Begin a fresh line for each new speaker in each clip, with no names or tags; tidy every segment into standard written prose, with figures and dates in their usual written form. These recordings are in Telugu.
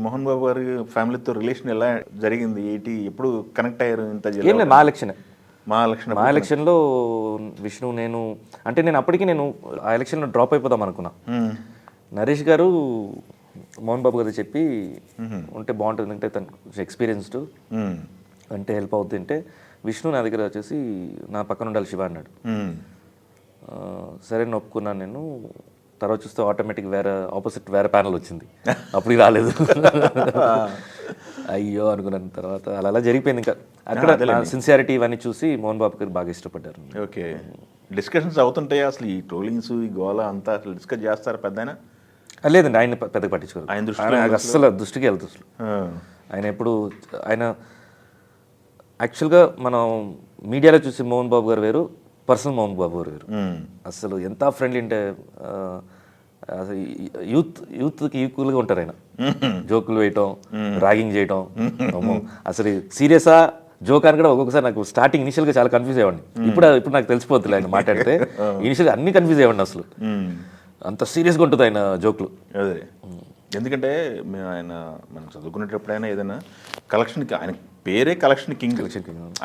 మోహన్ బాబు గారి ఫ్యామిలీతో రిలేషన్ ఎలా జరిగింది? ఏంటి, ఎప్పుడు కనెక్ట్ అయ్యారు? ఇంత
ఏం లేదు, మా ఎలక్షన్
మా ఎలక్షన్
ఎలక్షన్లో విష్ణు నేను అంటే నేను అప్పటికి నేను ఆ ఎలక్షన్లో డ్రాప్ అయిపోదాం అనుకున్నా. నరేష్ గారు మోహన్ బాబు గారు చెప్పి ఉంటే బాగుంటుంది, అంటే తను ఎక్స్పీరియన్స్డ్ అంటే హెల్ప్ అవుతుంది అంటే విష్ణు నా దగ్గర వచ్చేసి నా పక్కన ఉండాలి శివ అన్నాడు. సరే ఒప్పుకున్నాను నేను. తర్వాత చూస్తే ఆటోమేటిక్ ఆపోజిట్ వేరే ప్యానల్ వచ్చింది, అప్పుడు రాలేదు. అయ్యో అనుకున్నాను. తర్వాత అలా జరిగిపోయింది. ఇంకా అక్కడ సిన్సియారిటీ ఇవన్నీ చూసి మోహన్ బాబు గారు బాగా ఇష్టపడ్డారు.
ఓకే, డిస్కషన్స్ అవుతుంటాయి అసలు ఈ ట్రోలింగ్స్ ఈ గోల అంతా అసలు డిస్కస్ చేస్తారు పెద్ద?
లేదండి, ఆయన పెద్దగా పట్టించుకోరు. ఆయన అస్సలు దృష్టికి వెళ్తుంది అసలు. ఆయన ఎప్పుడు ఆయన యాక్చువల్గా మనం మీడియాలో చూసి మోహన్ బాబు గారు వేరు, పర్సనల్ మోహన్ బాబు గారు వేరు. అసలు ఎంత ఫ్రెండ్లీ అంటే అసలు యూత్కి ఈక్వల్గా ఉంటారు ఆయన. జోకులు వేయటం, ర్యాగింగ్ చేయటం, అసలు సీరియసా జోక్ అని కూడా ఒక్కొక్కసారి నాకు స్టార్టింగ్ ఇనిషియల్గా చాలా కన్ఫ్యూజ్ అయ్యండి. ఇప్పుడు నాకు తెలిసిపోతుంది ఆయన మాట్లాడితే. ఇనిషియల్గా అన్ని కన్ఫ్యూజ్ అయ్యండి అసలు, అంత సీరియస్గా ఉంటుంది ఆయన జోకులు.
అదే ఎందుకంటే ఆయన మనం చదువుకునేటప్పుడైనా ఏదైనా కలెక్షన్కి, ఆయన పేరే కలెక్షన్ కింగ్.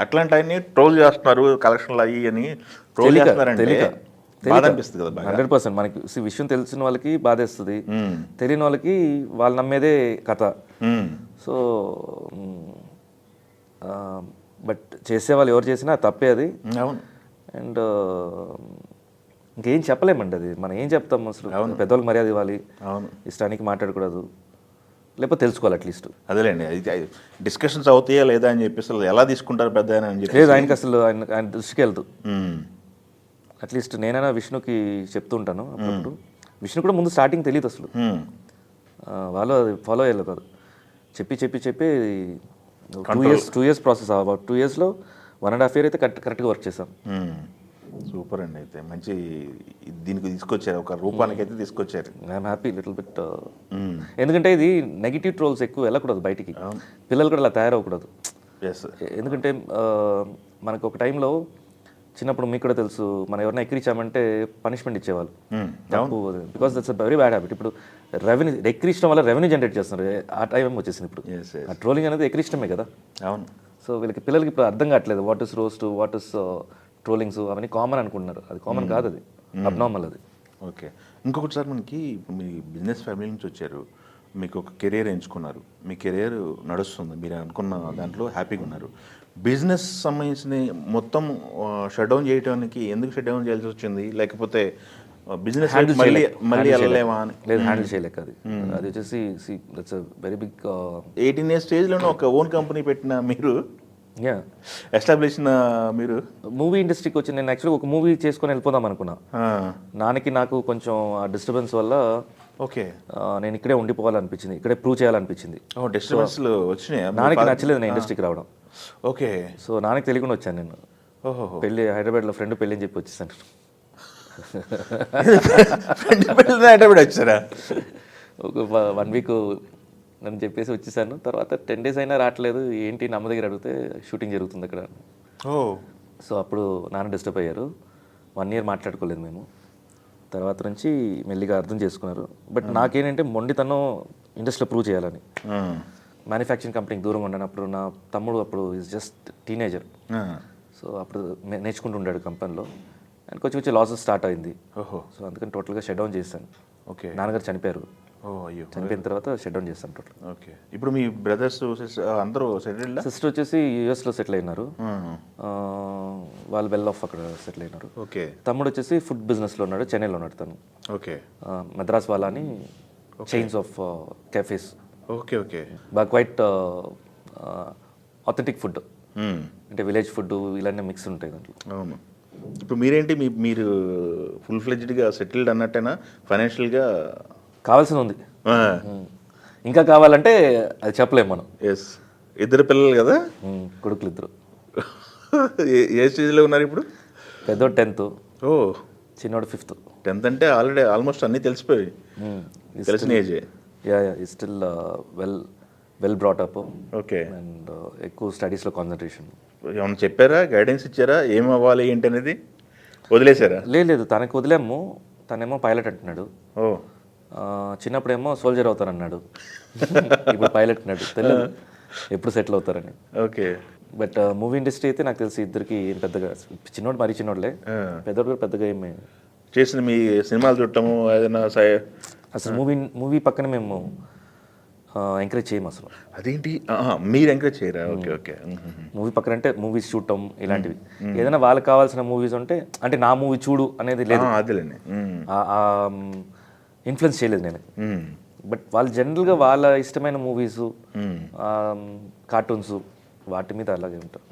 అట్లాంటి ఆయన్ని ట్రోల్ చేస్తున్నారు, కలెక్షన్లు అయ్యి అని ట్రోల్ చేస్తున్నారంటే బాధ అనిపిస్తుంది కదా.
100% మనకి విషయం తెలిసిన వాళ్ళకి బాధేస్తుంది, తెలియని వాళ్ళకి వాళ్ళు నమ్మేదే కథ. సో బట్ చేసేవాళ్ళు ఎవరు చేసినా తప్పే అది.
అవును.
అండ్ ఇంకేం చెప్పలేమండి, అది మనం ఏం చెప్తాం అసలు. పెద్దవాళ్ళకి మర్యాద ఇవ్వాలి, ఇష్టానికి మాట్లాడకూడదు, లేకపోతే తెలుసుకోవాలి అట్లీస్ట్.
అదేలేండి, అది డిస్కషన్స్ అవుతాయా లేదా అని చెప్పేసి ఎలా తీసుకుంటారు పెద్ద అని చెప్పి.
లేదు, ఆయనకి అసలు ఆయన దృష్టికి వెళ్తూ అట్లీస్ట్ నేనైనా విష్ణుకి చెప్తూ ఉంటాను అప్పుడప్పుడు. విష్ణు కూడా ముందు స్టార్టింగ్ తెలియదు అసలు, వాళ్ళు అది ఫాలో అయ్యలేదు కాదు. చెప్పి 2 years ప్రాసెస్. అబౌట్ 2 yearsలో 1.5 year అయితే కరెక్ట్గా వర్క్ చేశాం.
సూపర్ అండి. అయితే మంచి దీనికి తీసుకొచ్చారు, ఒక రూపానికి అయితే తీసుకొచ్చారు.
I'm happy little bit. ఎందుకంటే ఇది నెగిటివ్ ట్రోల్స్ ఎక్కువ వెళ్ళకూడదు బయటికి, పిల్లలు కూడా అలా తయారవ్వకూడదు. ఎందుకంటే మనకు ఒక టైంలో చిన్నప్పుడు మీకు కూడా తెలుసు, మనం ఎవరైనా ఎక్కిరించామంటే పనిష్మెంట్ ఇచ్చేవాళ్ళు. Because that's a very bad habit. ఇప్పుడు రెవెన్యూ ఎక్కిరించడం వల్ల రెవెన్యూ జనరేట్ చేస్తున్నారు, ఆ టైం వచ్చేసింది ఇప్పుడు. ఆ ట్రోలింగ్ అనేది ఎక్కిరించడమే కదా.
అవును.
సో పిల్లలకి ఇప్పుడు అర్థం కావట్లేదు, what is roast, what is trollings, అవన్నీ కామన్ అనుకుంటున్నారు. అది కామన్ కాదు, అది అబ్నార్మల్ అది.
ఓకే, ఇంకొకటి సార్, మనకి ఇప్పుడు మీ బిజినెస్ ఫ్యామిలీ నుంచి వచ్చారు, మీకు ఒక కెరీర్ ఎంచుకున్నారు, మీ కెరీర్ నడుస్తుంది, మీరు అనుకున్న దాంట్లో హ్యాపీగా ఉన్నారు. బిజినెస్ సంబంధించిన మొత్తం షట్ డౌన్ చేయడానికి ఎందుకు షట్ డౌన్ చేయాల్సి వచ్చింది? లేకపోతే బిజినెస్ మళ్ళీ వెళ్ళలేమా అని?
లేదు, హ్యాండిల్ చేయలేక అది వచ్చేసి దట్స్ వెరీ బిగ్.
18 years స్టేజ్లోనే ఒక ఓన్ కంపెనీ పెట్టిన మీరు, ఎస్టాబ్లిష్ మీరు
మూవీ ఇండస్ట్రీకి వచ్చి నేను యాక్చువల్గా ఒక మూవీ చేసుకొని వెళ్ళిపోదాం అనుకున్నా. నాకు కొంచెం డిస్టర్బెన్స్ వల్ల
ఓకే
నేను ఇక్కడే ఉండిపోవాలనిపించింది, ఇక్కడే ప్రూవ్ చేయాలనిపించింది.
డిస్టర్బెన్స్లు వచ్చినాయి,
నాన్నకి నచ్చలేదు నేను ఇండస్ట్రీకి రావడం.
ఓకే,
సో నాన్నకి తెలియకుండా వచ్చాను నేను. పెళ్ళి హైదరాబాద్లో ఫ్రెండ్ పెళ్ళి అని చెప్పి వచ్చేసాను.
హైదరాబాద్ వచ్చారా?
ఒక 1 week నన్ను చెప్పేసి వచ్చేసాను. తర్వాత 10 days అయినా రావట్లేదు, ఏంటి నమ్మ దగ్గర అడిగితే షూటింగ్ జరుగుతుంది అక్కడ. సో అప్పుడు నాన్న డిస్టర్బ్ అయ్యారు. 1 year మాట్లాడుకోలేదు మేము. తర్వాత నుంచి మెల్లిగా అర్థం చేసుకున్నారు. బట్ నాకేంటంటే మొండితనం ఇండస్ట్రీలో ప్రూవ్ చేయాలని. మ్యానుఫ్యాక్చరింగ్ కంపెనీకి దూరంగా ఉన్నాను అప్పుడు. నా తమ్ముడు అప్పుడు ఈజ్ జస్ట్ టీనేజర్. సో అప్పుడు నేర్చుకుంటూ ఉండాడు కంపెనీలో, అండ్ కొంచెం లాసెస్ స్టార్ట్ అయింది. సో అందుకని టోటల్గా షట్ డౌన్ చేశాను.
ఓకే,
నాన్నగారు చనిపోయారు.
అయ్యో,
చనిపోయిన తర్వాత షట్ డౌన్ చేస్తాను టోటల్.
ఓకే, ఇప్పుడు మీ బ్రదర్స్ అందరూ సెటిల్డ్?
సిస్టర్ వచ్చేసి యూఎస్లో సెటిల్ అయినారు, వాళ్ళు వెల్ ఆఫ్ అక్కడ సెటిల్ అయినారు.
ఓకే,
తమ్ముడు వచ్చేసి ఫుడ్ బిజినెస్లో ఉన్నాడు, చెన్నైలో ఉన్నాడు తను.
ఓకే,
మద్రాస్ వాళ్ళ అని chains of cafes.
Okay, okay,
బాగా క్వైట్ ఆథెంటిక్ ఫుడ్, అంటే విలేజ్ ఫుడ్ ఇలాంటి మిక్స్ ఉంటాయి దాంట్లో.
అవును. ఇప్పుడు మీరేంటి, మీరు ఫుల్ ఫ్లెడ్జ్డ్గా సెటిల్డ్ అన్నట్టేనా? ఫైనాన్షియల్గా
కావాల్సింది ఉంది, ఇంకా కావాలంటే అది చెప్పలేము మనం.
ఎస్, 2 పిల్లలు కదా,
కొడుకులు 2.
ఏ స్టేజ్లో ఉన్నారు ఇప్పుడు?
పెద్దోడు 10th, చిన్నోడు 5th.
10th అంటే ఆల్రెడీ ఆల్మోస్ట్ అన్నీ తెలిసిపోయి తెలిసిన ఏజే.
ఈ still well brought up.
Okay,
and ఎక్కువ స్టడీస్లో కాన్సన్ట్రేషన్.
ఏమన్నా చెప్పారా, గైడెన్స్ ఇచ్చారా, ఏం అవ్వాలి ఏంటి అనేది? వదిలేశారా?
లేదు, తనకి వదిలేము. తనేమో పైలట్ అంటున్నాడు. చిన్నప్పుడేమో సోల్జర్ అవుతారన్నాడు, ఇప్పుడు పైలట్ అన్నాడు. తెలియదు ఎప్పుడు సెటిల్ అవుతారని.
ఓకే.
బట్ మూవీ ఇండస్ట్రీ అయితే నాకు తెలిసి ఇద్దరికి ఏం పెద్దగా, చిన్నోడు మరీ చిన్నోడులే, పెద్దోడు కూడా పెద్దగా ఏమి
చేసిన మీ సినిమాలు చూడటము ఏదైనా
అసలు మూవీ పక్కన మేము ఎంకరేజ్ చేయము అసలు.
అదేంటి మీరు ఎంకరేజ్ చేయరా? Okay okay.
మూవీ పక్కన అంటే మూవీస్ చూడటం ఇలాంటివి, ఏదైనా వాళ్ళకి కావాల్సిన మూవీస్ ఉంటే అంటే నా మూవీ చూడు అనేది లేదు,
అదేలేండి.
ఇన్ఫ్లుయెన్స్ చేయలేదు నేను. బట్ వాళ్ళు జనరల్గా వాళ్ళ ఇష్టమైన మూవీస్, కార్టూన్స్ వాటి మీద అలాగే ఉంటారు.